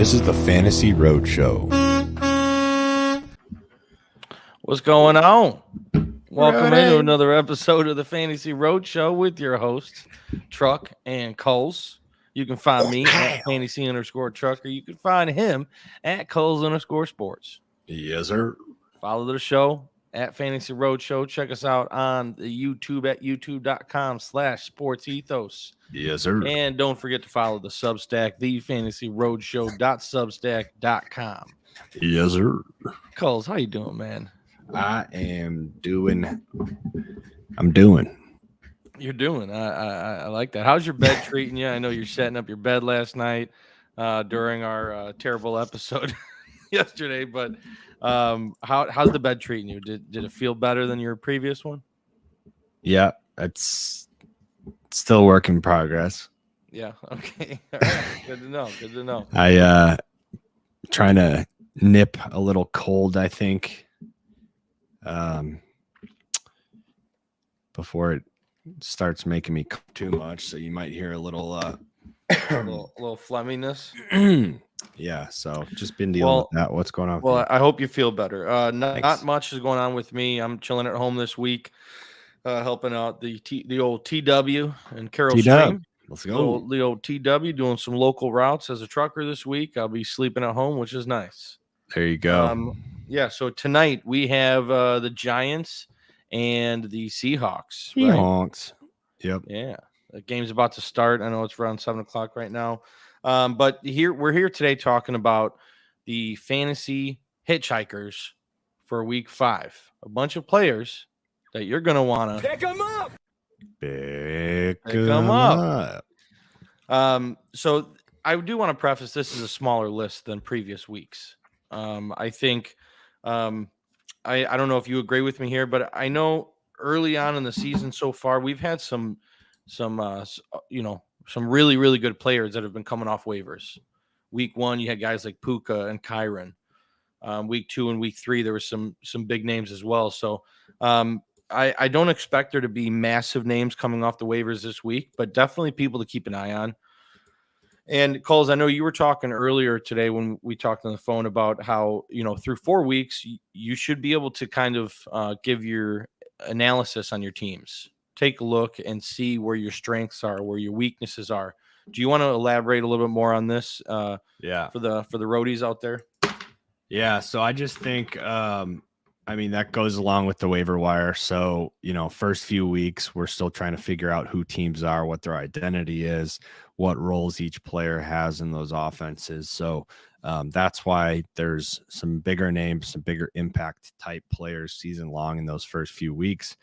This is the Fantasy Roadshow. What's going on? Welcome into another episode of the Fantasy Roadshow with your hosts, Truck and Kulz. You can find me at fantasy_truck, or you can find him at Kulz_sports. Yes, sir. Follow the show at Fantasy Roadshow. Check us out on the YouTube at youtube.com/sportsethos. Yes, sir. And don't forget to follow the Substack, thefantasyroadshow.substack.com. Yes, sir. Kulz, how you doing, man? I'm doing. You're doing. I like that. How's your bed treating you? I know you're setting up your bed last night during our terrible episode yesterday, but how's the bed treating you? Did it feel better than your previous one? Yeah, it's still work in progress. Yeah. Okay. All right. Good to know. Good to know. I trying to nip a little cold, I think. Before it starts making me too much, so you might hear a little little phlegminess. Yeah, so just been dealing with that. What's going on? Well, I hope you feel better. Not much is going on with me. I'm chilling at home this week, helping out the old TW and Carroll Stream. Let's go. The old TW doing some local routes as a trucker this week. I'll be sleeping at home, which is nice. There you go. Yeah, so tonight we have the Giants and the Seahawks. Seahawks. Right? Yep. Yeah, the game's about to start. I know it's around 7:00 right now. But we're here today talking about the fantasy Hitch Hikers for week 5. A bunch of players that you're going to want to pick them up. Pick them up. So I do want to preface this is a smaller list than previous weeks. I think I don't know if you agree with me here, but I know early on in the season so far we've had some really, really good players that have been coming off waivers. Week 1, you had guys like Puka and Kyron. Week 2 and week 3, there were some big names as well. So I don't expect there to be massive names coming off the waivers this week, but definitely people to keep an eye on. And Kulz, I know you were talking earlier today when we talked on the phone about how, through 4 weeks, you should be able to kind of give your analysis on your teams. Take a look and see where your strengths are, where your weaknesses are. Do you want to elaborate a little bit more on this? For the roadies out there. Yeah. So I just think, that goes along with the waiver wire. So, first few weeks, we're still trying to figure out who teams are, what their identity is, what roles each player has in those offenses. So that's why there's some bigger names, some bigger impact type players season long in those first few weeks.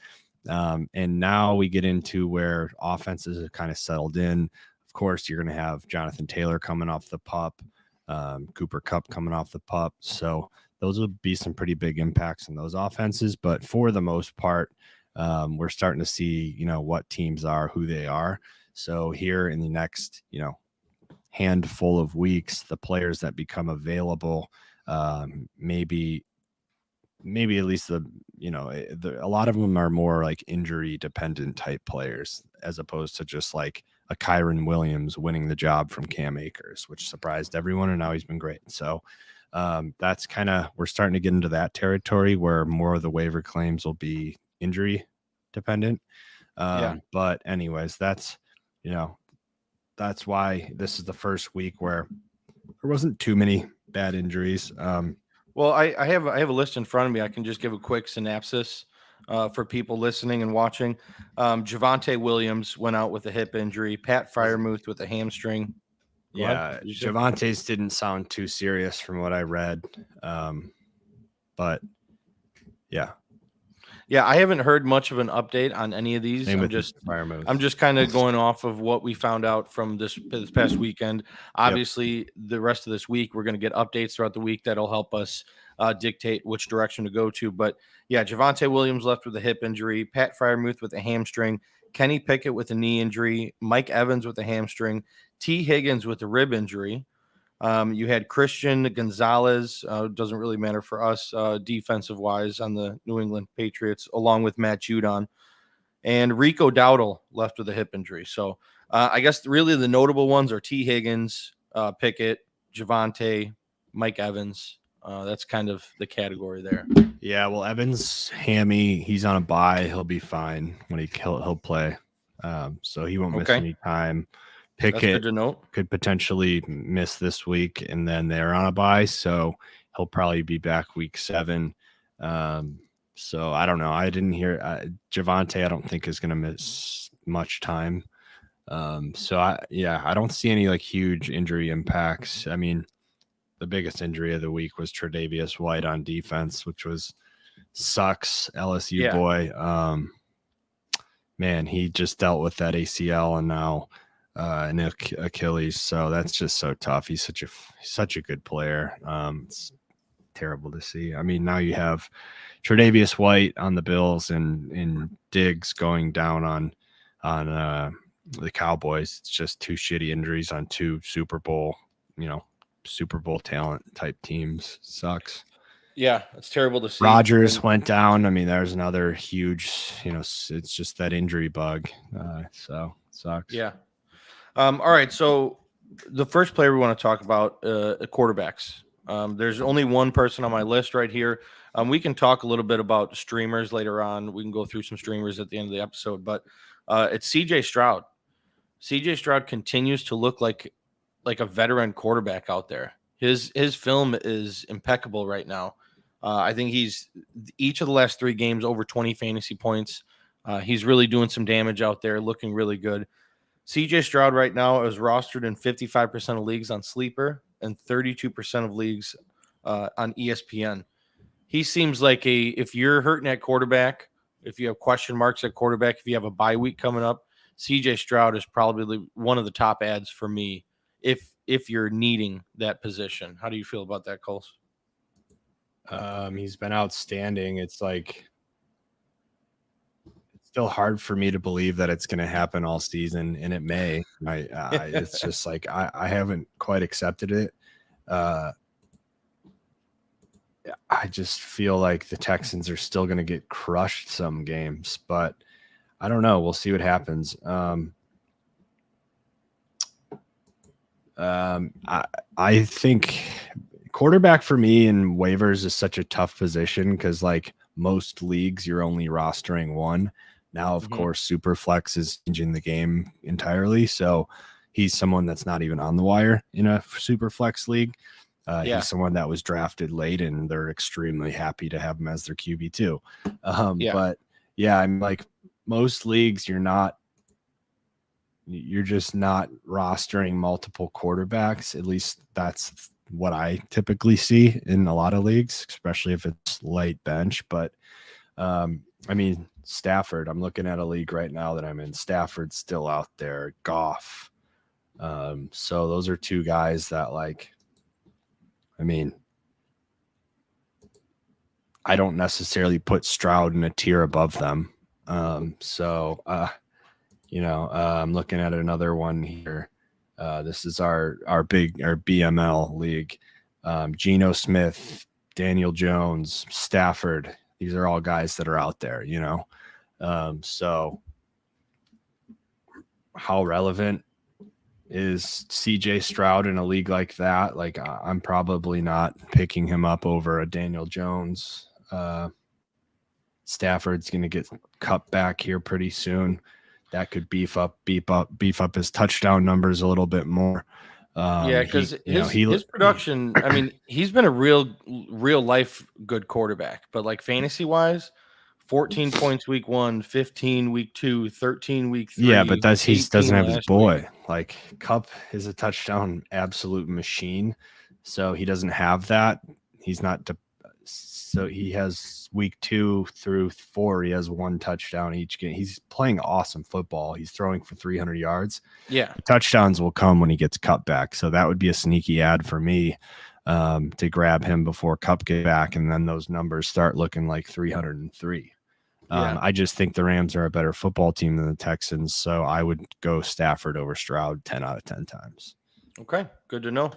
And now we get into where offenses have kind of settled in. Of course, you're going to have Jonathan Taylor coming off the pup, Cooper Kupp coming off the pup. So those would be some pretty big impacts in those offenses. But for the most part, we're starting to see, what teams are, who they are. So here in the next, handful of weeks, the players that become available, maybe at least a lot of them are more like injury dependent type players, as opposed to just like a Kyron Williams winning the job from Cam Akers, which surprised everyone. And now he's been great. So that's we're starting to get into that territory where more of the waiver claims will be injury dependent. But anyways, that's why this is the first week where there wasn't too many bad injuries. Well, I have a list in front of me. I can just give a quick synopsis for people listening and watching. Javonte Williams went out with a hip injury. Pat Freiermuth with a hamstring. Javonte's didn't sound too serious from what I read. But yeah. Yeah, I haven't heard much of an update on any of these. I'm just kind of going off of what we found out from this past weekend. Obviously, the rest of this week, we're going to get updates throughout the week that'll help us dictate which direction to go to. But yeah, Javonte Williams left with a hip injury, Pat Freiermuth with a hamstring, Kenny Pickett with a knee injury, Mike Evans with a hamstring, T. Higgins with a rib injury. You had Christian Gonzalez, doesn't really matter for us defensive-wise on the New England Patriots, along with Matt Judon. And Rico Dowdle left with a hip injury. So I guess really the notable ones are T. Higgins, Pickett, Javonte, Mike Evans. That's kind of the category there. Yeah, well, Evans hammy, he's on a bye. He'll be fine when he'll play. So he won't miss Okay. any time. That's good Pickett to note. could potentially miss this week, and then they're on a bye, so he'll probably be back week 7. So I don't know. I didn't hear Javonte. I don't think is going to miss much time. So I don't see any like huge injury impacts. I mean, the biggest injury of the week was Tre'Davious White on defense, which sucks. LSU boy. Man, he just dealt with that ACL and now an Achilles. So that's just so tough. He's such a good player. It's terrible to see. I mean, now you have Tre'Davious White on the Bills and Diggs going down on the Cowboys. It's just 2 shitty injuries on 2 Super Bowl talent type teams. Sucks. Yeah, it's terrible to see. Rodgers went down. I mean, there's another huge, it's just that injury bug. So it sucks. Yeah. All right. So the first player we want to talk about, quarterbacks. There's only one person on my list right here. We can talk a little bit about streamers later on. We can go through some streamers at the end of the episode, but it's CJ Stroud. CJ Stroud continues to look like a veteran quarterback out there. His film is impeccable right now. I think he's each of the last 3 games over 20 fantasy points. He's really doing some damage out there, looking really good. CJ Stroud right now is rostered in 55% of leagues on Sleeper and 32% of leagues on ESPN. He seems like if you're hurting at quarterback, if you have question marks at quarterback, if you have a bye week coming up, CJ Stroud is probably one of the top ads for me if you're needing that position. How do you feel about that, Kulz? He's been outstanding. It's still hard for me to believe that it's going to happen all season, and it may. It's just like I haven't quite accepted it. I just feel like the Texans are still going to get crushed some games, but I don't know. We'll see what happens. I think quarterback for me in waivers is such a tough position because like most leagues, you're only rostering one. Now, of course, Superflex is changing the game entirely. So he's someone that's not even on the wire in a Superflex league. He's someone that was drafted late, and they're extremely happy to have him as their QB2. But yeah, I'm like most leagues, you're just not rostering multiple quarterbacks. At least that's what I typically see in a lot of leagues, especially if it's light bench. But I mean, Stafford, I'm looking at a league right now that I'm in. Stafford's still out there. Goff. So those are 2 guys that I mean, I don't necessarily put Stroud in a tier above them. I'm looking at another one here. This is our BML league. Geno Smith, Daniel Jones, Stafford. These are all guys that are out there, so how relevant is CJ Stroud in a league like that? Like I'm probably not picking him up over a Daniel Jones. Stafford's going to get cut back here pretty soon. That could beef up his touchdown numbers a little bit more. Because his production, I mean, he's been a real life good quarterback, but like fantasy wise, 14 points week 1, 15 week 2, 13 week 3. Yeah, but he doesn't have his boy. Week. Like Kupp is a touchdown absolute machine, so he doesn't have that. He's not. So he has week 2 through 4. He has 1 touchdown each game. He's playing awesome football. He's throwing for 300 yards. Yeah, the touchdowns will come when he gets cut back. So that would be a sneaky ad for me to grab him before Kupp get back, and then those numbers start looking like 303. I just think the Rams are a better football team than the Texans, so I would go Stafford over Stroud 10 out of 10 times. Okay, good to know.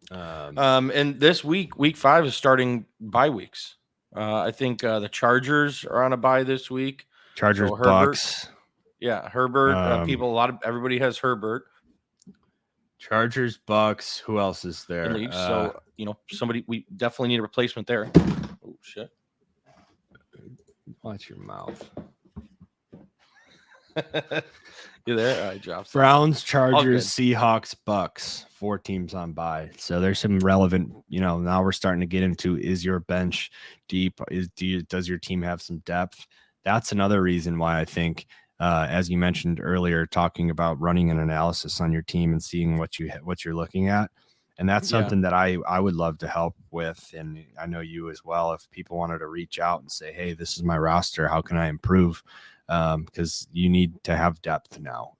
And this week 5 is starting bye weeks. I think the Chargers are on a bye this week. Chargers, so Bucks. Yeah, Herbert. Everybody has Herbert. Chargers, Bucks. Who else is in there? leagues. So somebody we definitely need a replacement there. Oh shit! Watch your mouth. You there? I dropped. Browns, Chargers, Seahawks, Bucks. 4 teams on bye. So there's some relevant. Now we're starting to get into: is your bench deep? Does your team have some depth? That's another reason why I think, as you mentioned earlier, talking about running an analysis on your team and seeing what you're looking at. And that's something that I would love to help with. And I know you as well. If people wanted to reach out and say, hey, this is my roster, how can I improve? Because you need to have depth now.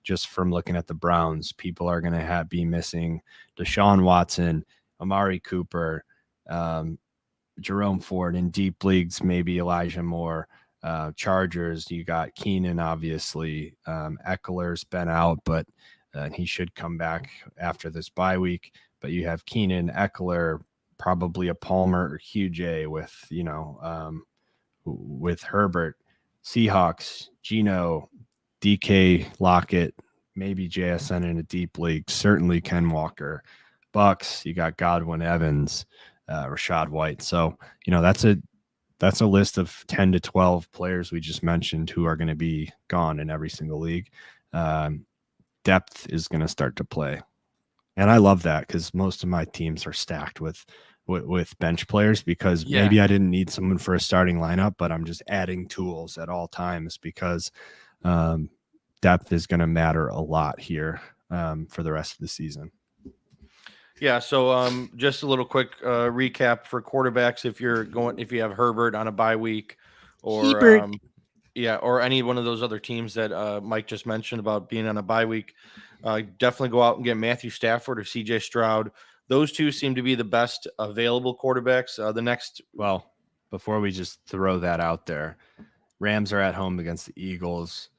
Just from looking at the Browns, people are going to be missing Deshaun Watson, Amari Cooper, Jerome Ford in deep leagues, maybe Elijah Moore. Chargers, you got Keenan, obviously. Eckler's been out, but he should come back after this bye week. But you have Keenan, Eckler, probably a Palmer or QJ with Herbert. Seahawks, Geno, DK, Lockett, maybe JSN in a deep league, certainly Ken Walker. Bucks, you got Godwin, Evans, Rashad White. So, that's a list of 10 to 12 players we just mentioned who are going to be gone in every single league. Depth is going to start to play. And I love that because most of my teams are stacked with bench players because maybe I didn't need someone for a starting lineup, but I'm just adding tools at all times because depth is going to matter a lot here for the rest of the season. Yeah. So just a little quick recap for quarterbacks. If you have Herbert on a bye week or or any one of those other teams that Mike just mentioned about being on a bye week, definitely go out and get Matthew Stafford or CJ Stroud. Those two seem to be the best available quarterbacks. Well, before we just throw that out there, Rams are at home against the Eagles.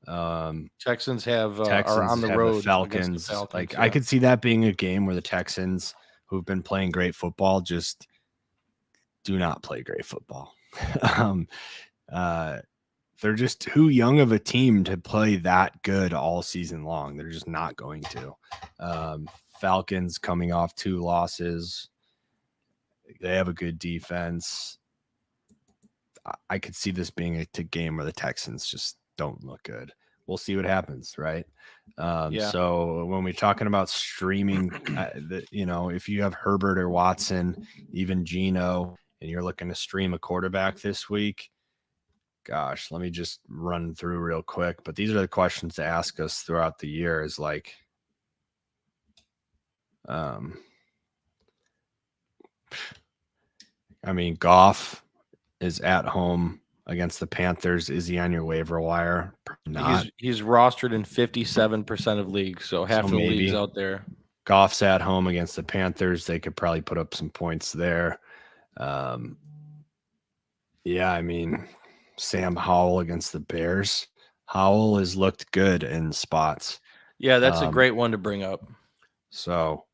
Texans are on the road the Falcons. I could see that being a game where the Texans, who've been playing great football, just do not play great football. They're just too young of a team to play that good all season long. They're just not going to. Falcons coming off 2 losses. They have a good defense. I could see this being a game where the Texans just don't look good. We'll see what happens, right? So when we're talking about streaming, if you have Herbert or Watson, even Geno, and you're looking to stream a quarterback this week, gosh, let me just run through real quick. But these are the questions to ask us throughout the year is like, Goff is at home against the Panthers. Is he on your waiver wire? Not. He's rostered in 57% of leagues, so half of the leagues out there. Goff's at home against the Panthers. They could probably put up some points there. Sam Howell against the Bears. Howell has looked good in spots. Yeah, that's a great one to bring up. So,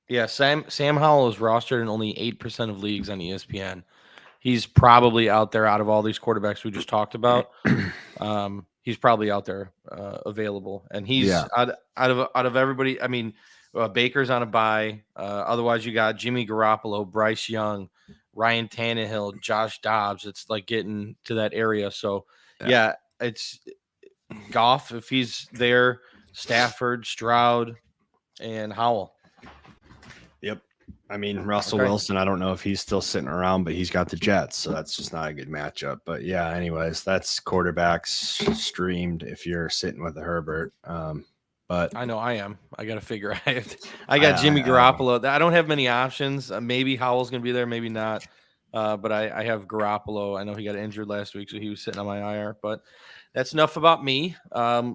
yeah, Sam Howell is rostered in only 8% of leagues on ESPN. He's probably out there out of all these quarterbacks we just talked about. He's probably out there available, and he's out of everybody. I mean, Baker's on a bye. Otherwise, you got Jimmy Garoppolo, Bryce Young, Ryan Tannehill, Josh Dobbs. It's like getting to that area. So, it's Goff if he's there, Stafford, Stroud, and Howell. Yep. Russell Wilson, I don't know if he's still sitting around, but he's got the Jets, so that's just not a good matchup. But yeah, anyways, that's quarterbacks streamed if you're sitting with a Herbert. But I know I am. I got to figure out. I got Jimmy Garoppolo. I don't have many options. Maybe Howell's going to be there, maybe not. But I have Garoppolo. I know he got injured last week, so he was sitting on my IR. But that's enough about me.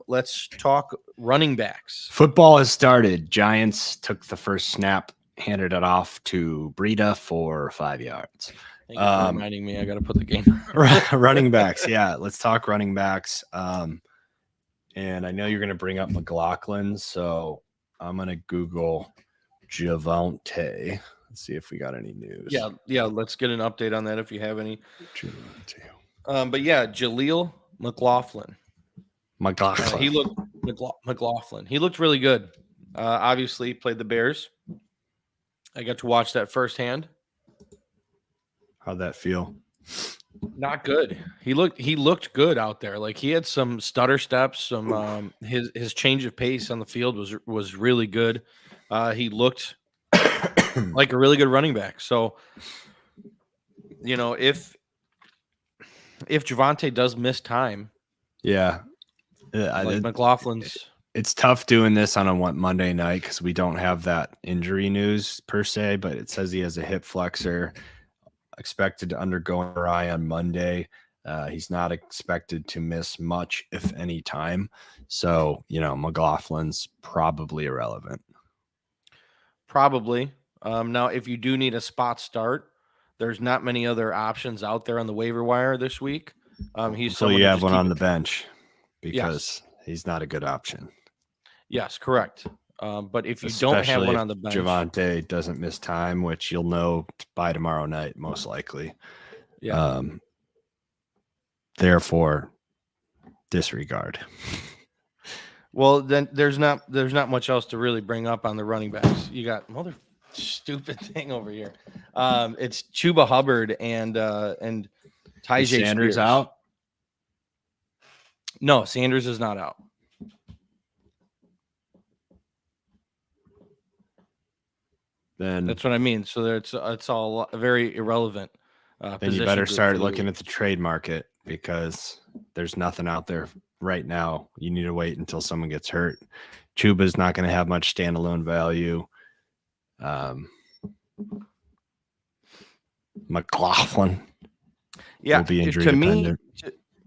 Let's talk running backs. Football has started. Giants took the first snap, handed it off to Breida for 5 yards. Thank you for reminding me. I got to put the game. Running backs. Yeah, let's talk running backs. And I know you're going to bring up McLaughlin, so I'm going to Google Javonte. Let's see if we got any news. Yeah. Let's get an update on that if you have any. But yeah, Jaleel McLaughlin. McLaughlin. He looked really good. Obviously, played the Bears. I got to watch that firsthand. How'd that feel? Not good. He looked good out there. Like he had some stutter steps. Some his change of pace on the field was really good. He looked like a really good running back. So, if Javonte does miss time, yeah, like McLaughlin's. It's tough doing this on a Monday night because we don't have that injury news per se, but it says he has a hip flexor, expected to undergo an MRI on Monday. He's not expected to miss much, if any, time. So, McLaughlin's probably irrelevant. Probably. Now, if you do need a spot start, there's not many other options out there on the waiver wire this week. So you have one on the bench because he's not a good option. Yes, correct. But if you don't have one on the bench, Javonte doesn't miss time, which you'll know by tomorrow night, most likely. Yeah. Therefore, disregard. Well, then there's not much else to really bring up on the running backs. You got stupid thing over here. It's Chuba Hubbard and Tyjae Sanders Spears. out. No, Sanders is not out. Then that's what I mean. So it's all very irrelevant. Then you better start looking at the trade market because there's nothing out there right now. You need to wait until someone gets hurt. Chuba's not going to have much standalone value. McLaughlin will be injury dependent.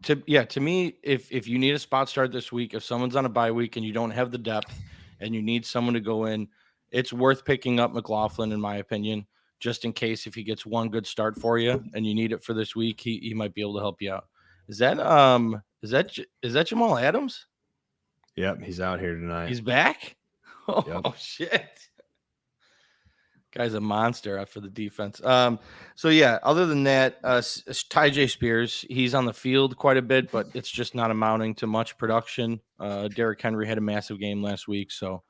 To me, if you need a spot start this week, if someone's on a bye week and you don't have the depth and you need someone to go in, it's worth picking up McLaughlin, in my opinion, just in case if he gets one good start for you and you need it for this week, he might be able to help you out. Is that Jamal Adams? Yep, he's out here tonight. He's back? Oh, shit. Guy's a monster for the defense. So yeah, other than that, Tyjae Spears, he's on the field quite a bit, but it's just not amounting to much production. Derrick Henry had a massive game last week, so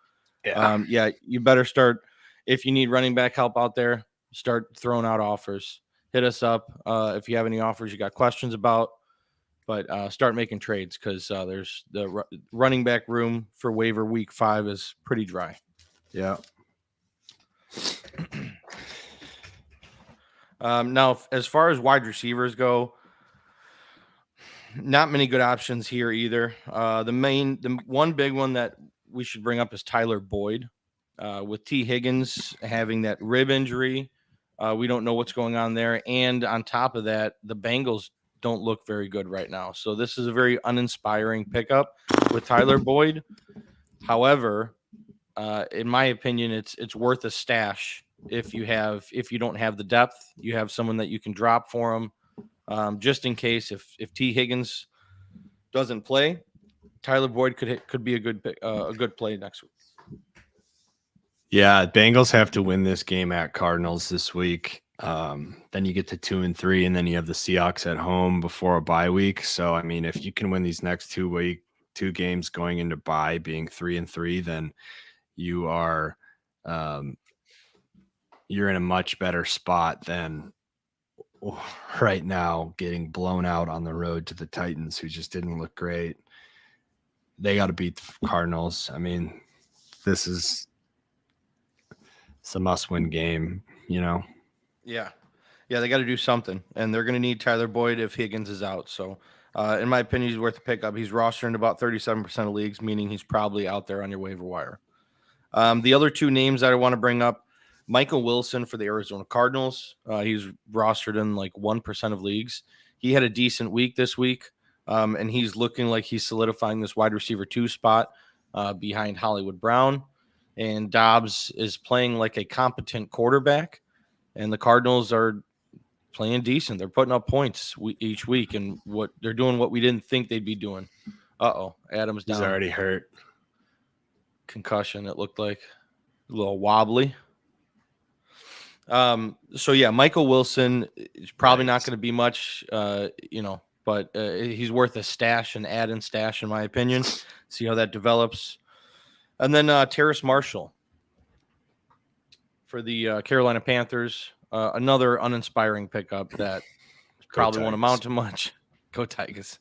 you better start if you need running back help out there. Start throwing out offers. Hit us up if you have any offers you got questions about. But start making trades because there's the running back room for waiver week 5 is pretty dry. Yeah. Now, as far as wide receivers go, not many good options here either. The one big one that we should bring up is Tyler Boyd. With T. Higgins having that rib injury, we don't know what's going on there. And on top of that, the Bengals don't look very good right now. So this is a very uninspiring pickup with Tyler Boyd. However, in my opinion, it's worth a stash if you don't have the depth, you have someone that you can drop for him, just in case if T. Higgins doesn't play, Tyler Boyd could be a good play next week. Yeah, Bengals have to win this game at Cardinals this week. Then you get to 2-3, and then you have the Seahawks at home before a bye week. So, I mean, if you can win these next 2 games going into bye being 3-3, then you are you're in a much better spot than right now getting blown out on the road to the Titans, who just didn't look great. They got to beat the Cardinals. I mean, this is a must-win game, Yeah. Yeah, they got to do something, and they're going to need Tyler Boyd if Higgins is out. So, in my opinion, he's worth a pickup. He's rostered in about 37% of leagues, meaning he's probably out there on your waiver wire. The other two names that I want to bring up, Michael Wilson for the Arizona Cardinals. He's rostered in like 1% of leagues. He had a decent week this week, and he's looking like he's solidifying this wide receiver 2 spot behind Hollywood Brown. And Dobbs is playing like a competent quarterback, and the Cardinals are playing decent. They're putting up points each week, and they're doing what we didn't think they'd be doing. Adams down. He's already hurt. Concussion, it looked like. A little wobbly. So yeah, Michael Wilson is probably not going to be much, but but he's worth a stash, an add-in stash, in my opinion. See how that develops. And then Terrace Marshall for the Carolina Panthers. Another uninspiring pickup that probably won't amount to much. Go Tigers.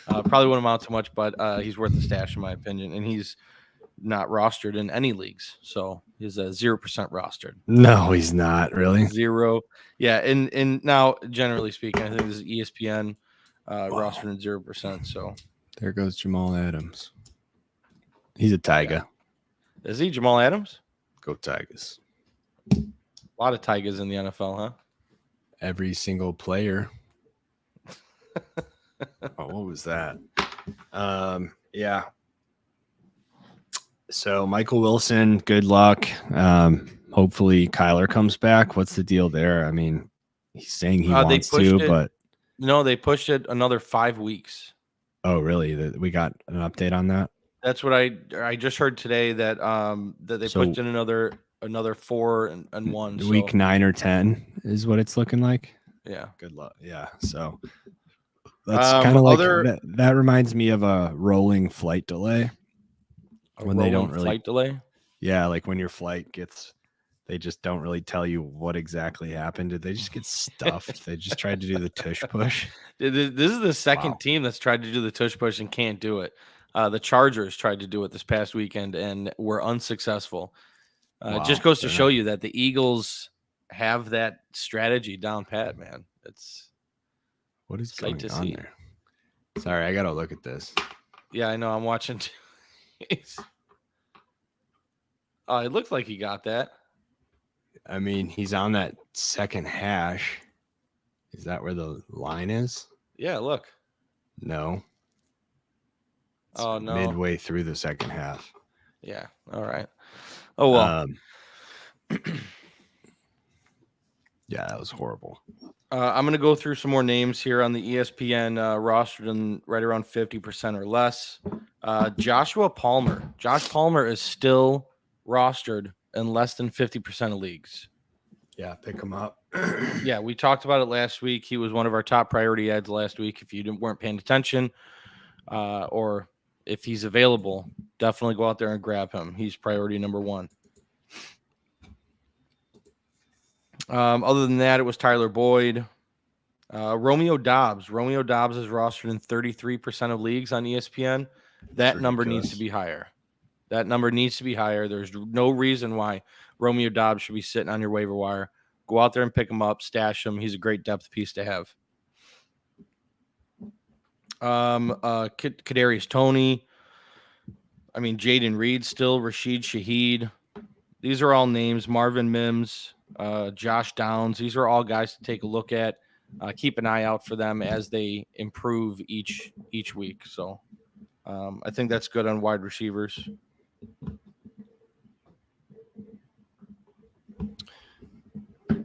Probably won't amount to much, but he's worth a stash, in my opinion. And he's not rostered in any leagues. So he's 0% rostered. No, he's not really. 0. Yeah. And now, generally speaking, I think this is ESPN rostered in 0%. So there goes Jamal Adams. He's a Tiger. Yeah. Is he Jamal Adams? Go Tigers. A lot of Tigers in the NFL, huh? Every single player. What was that? Yeah. So Michael Wilson, good luck. Hopefully Kyler comes back. What's the deal there? I mean, he's saying he wants to, but no, they pushed it another 5 weeks. Oh, really? We got an update on that? That's what I just heard today, that that they pushed in another 4 and 1. So. Week 9 or 10 is what it's looking like. Yeah. Good luck. Yeah. So that's kind of like that reminds me of a rolling flight delay. When they don't really flight delay. Yeah, like when your flight gets, they just don't really tell you what exactly happened. Did they just get stuffed? They just tried to do the tush push. This is the second team that's tried to do the tush push and can't do it. The Chargers tried to do it this past weekend and were unsuccessful. It just goes to show you that the Eagles have that strategy down pat, man. What is going on there? Sorry, I gotta look at this. Yeah, I know. I'm watching. Oh, it looks like he got that. I mean, he's on that second hash. Is that where the line is? Yeah, look. No. Oh, no. Midway through the second half. Yeah. All right. Oh, well. Yeah, that was horrible. I'm going to go through some more names here on the ESPN rostered in right around 50% or less. Joshua Palmer. Josh Palmer is still rostered in less than 50% of leagues. Yeah, pick him up. Yeah, we talked about it last week. He was one of our top priority ads last week. If you weren't paying attention, or if he's available, definitely go out there and grab him. He's priority number 1. Other than that, it was Tyler Boyd. Romeo Dobbs. Romeo Dobbs is rostered in 33% of leagues on ESPN. That number needs to be higher. That number needs to be higher. There's no reason why Romeo Dobbs should be sitting on your waiver wire. Go out there and pick him up, stash him. He's a great depth piece to have. Kadarius Toney. I mean, Jaden Reed still, Rashid Shaheed. These are all names. Marvin Mims, Josh Downs. These are all guys to take a look at. Keep an eye out for them as they improve each week. So I think that's good on wide receivers.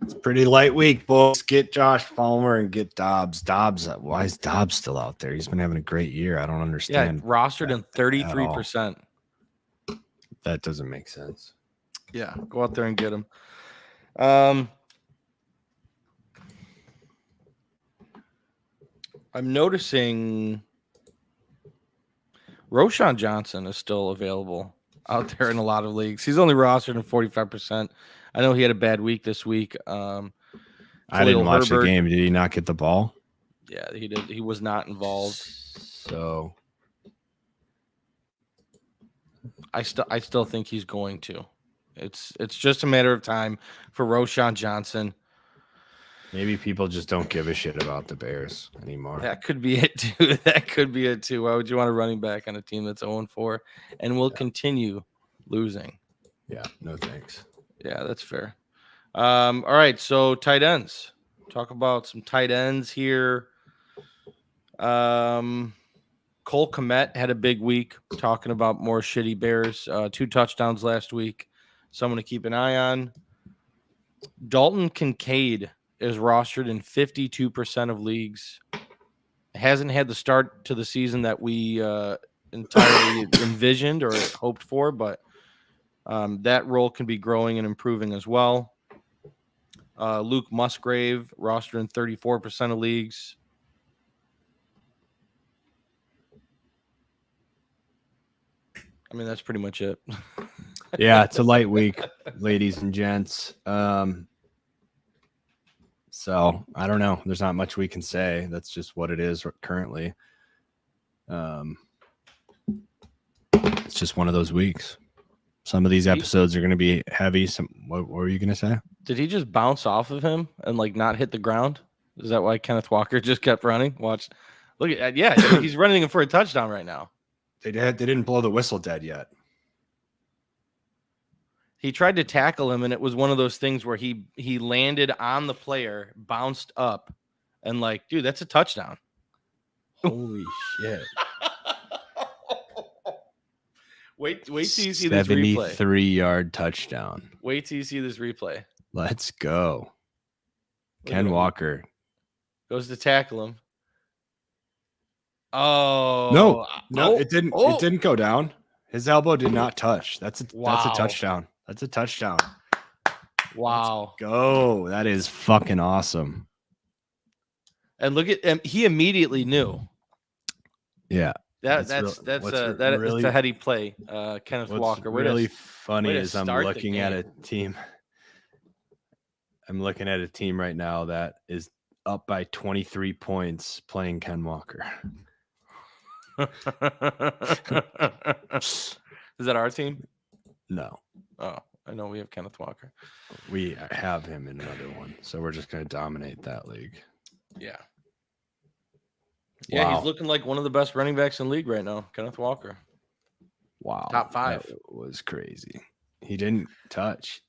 It's a pretty light week, boys. Get Josh Palmer and get Dobbs. Why is Dobbs still out there? He's been having a great year. I don't understand. Yeah, rostered in 33%. That doesn't make sense. Yeah, go out there and get him. I'm noticing Roshan Johnson is still available out there in a lot of leagues. He's only rostered in 45%. I know he had a bad week this week. I didn't watch the game. Did he not get the ball? Yeah, he did. He was not involved. So I still think he's going to. It's just a matter of time for Roshan Johnson. Maybe people just don't give a shit about the Bears anymore. That could be it too. That could be it too. Why would you want a running back on a team that's 0-4 and will continue losing? Yeah, no thanks. Yeah, that's fair. All right, so tight ends. Talk about some tight ends here. Cole Kmet had a big week. Talking about more shitty Bears. 2 touchdowns last week. Someone to keep an eye on. Dalton Kincaid is rostered in 52% of leagues. Hasn't had the start to the season that we entirely envisioned or hoped for, but that role can be growing and improving as well. Luke Musgrave, rostered in 34% of leagues. I mean, that's pretty much it. Yeah, it's a light week, ladies and gents. So I don't know. There's not much we can say. That's just what it is currently. It's just one of those weeks. Some of these episodes are going to be heavy. What were you going to say? Did he just bounce off of him and like not hit the ground? Is that why Kenneth Walker just kept running? Watch. Look at that. Yeah, he's running for a touchdown right now. They didn't blow the whistle dead yet. He tried to tackle him, and it was one of those things where he landed on the player, bounced up, and like, dude, that's a touchdown. Holy shit. Wait till you see this replay. 73-yard touchdown. Wait till you see this replay. Let's go. Ken Walker goes to tackle him. Oh no, it didn't. It didn't go down. His elbow did not touch. That's a touchdown. That's a touchdown. Wow. Let's go. That is fucking awesome. And look at him. He immediately knew. Yeah. That's a heady play. Kenneth Walker. What's really funny is I'm looking at a team. I'm looking at a team right now that is up by 23 points playing Ken Walker. Is that our team? No. Oh, I know we have Kenneth Walker. We have him in another one, so we're just going to dominate that league. Yeah. Yeah, he's looking like one of the best running backs in the league right now, Kenneth Walker. Wow. Top 5. That was crazy. He didn't touch.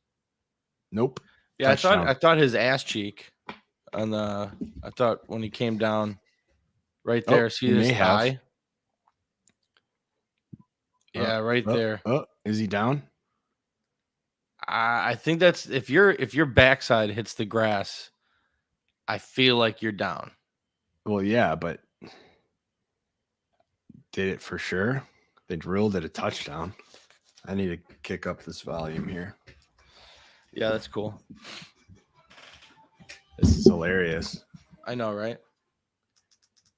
Nope. Yeah, I thought his ass cheek on the I thought when he came down right there, see his thigh. Yeah, right there. Oh, is he down? I think that's if your backside hits the grass, I feel like you're down. Well, yeah, but did it for sure? They ruled it a touchdown. I need to kick up this volume here. Yeah, that's cool. This is hilarious. I know, right?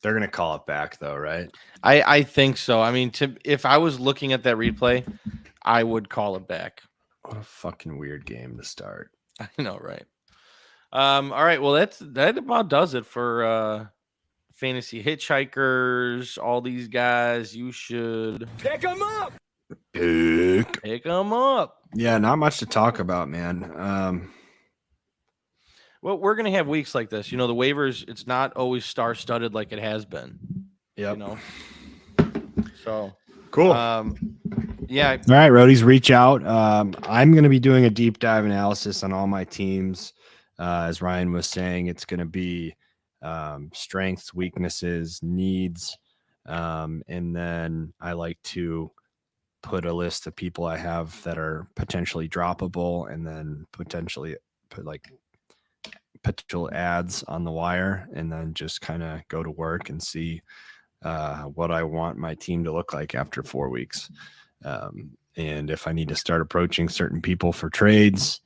They're going to call it back, though, right? I think so. I mean, if I was looking at that replay, I would call it back. What a fucking weird game to start. I know, right? All right. Well, that about does it for fantasy hitchhikers. All these guys, you should pick them up. Pick them up. Yeah, not much to talk about, man. Well, we're gonna have weeks like this. You know, the waivers, it's not always star-studded like it has been. Yep. You know. So cool. Yeah. All right, roadies, reach out. I'm gonna be doing a deep dive analysis on all my teams. As Ryan was saying, it's gonna be strengths, weaknesses, needs, and then I like to put a list of people I have that are potentially droppable, and then potentially put like potential ads on the wire, and then just kind of go to work and see what I want my team to look like after 4 weeks. And if I need to start approaching certain people for trades,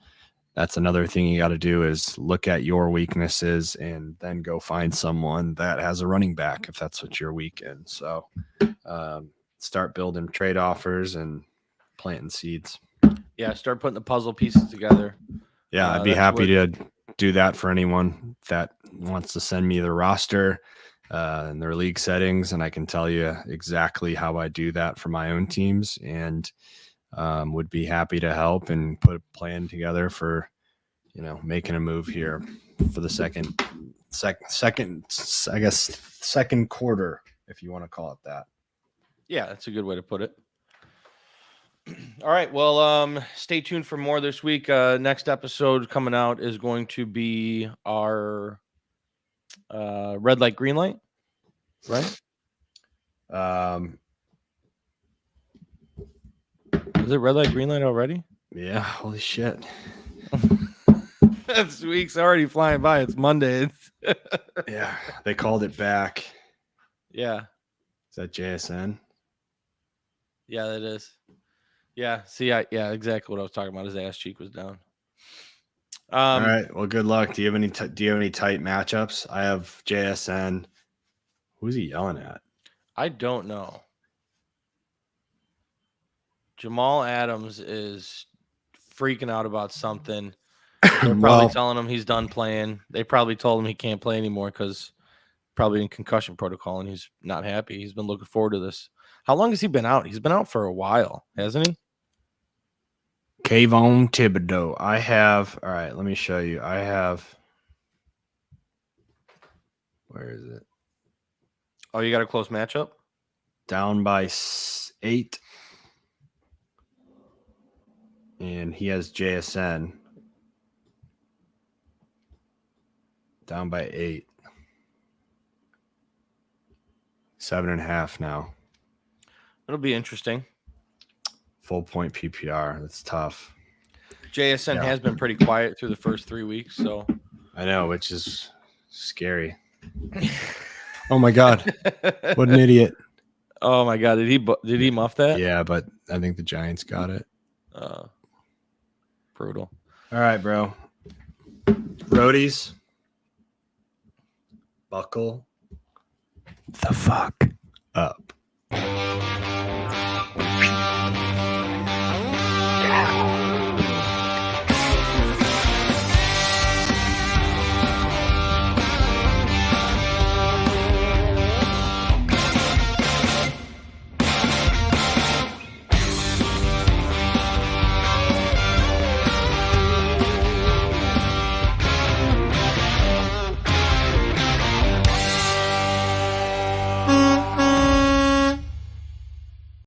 that's another thing you got to do is look at your weaknesses and then go find someone that has a running back if that's what you're weak in. So start building trade offers and planting seeds. Yeah, start putting the puzzle pieces together. Yeah, I'd be happy to do that for anyone that wants to send me the roster and their league settings, and I can tell you exactly how I do that for my own teams, and would be happy to help and put a plan together for, you know, making a move here for the second, I guess, second quarter, if you want to call it that. Yeah, that's a good way to put it. All right. Well, stay tuned for more this week. Next episode coming out is going to be our red light, green light, right? Is it red light, green light already? Yeah. Holy shit. This week's already flying by. It's Monday. Yeah. They called it back. Yeah. Is that JSN? Yeah, that is. Yeah. See, yeah, exactly what I was talking about. His ass cheek was down. All right. Well, good luck. Do you have any tight matchups? I have JSN. Who's he yelling at? I don't know. Jamal Adams is freaking out about something. They're probably telling him he's done playing. They probably told him he can't play anymore because probably in concussion protocol, and he's not happy. He's been looking forward to this. How long has he been out? He's been out for a while, hasn't he? Kayvon Thibodeau. I have. All right, let me show you. I have. Where is it? Oh, you got a close matchup? Down by 8. And he has JSN. Down by 8. 7.5 now. It'll be interesting. Full point PPR. That's tough. JSN has been pretty quiet through the first 3 weeks, so I know, which is scary. Oh my God. What an idiot. Oh my God, did he muff that? Yeah, but I think the Giants got it. Brutal. All right, bro. Roadies. Buckle the fuck up.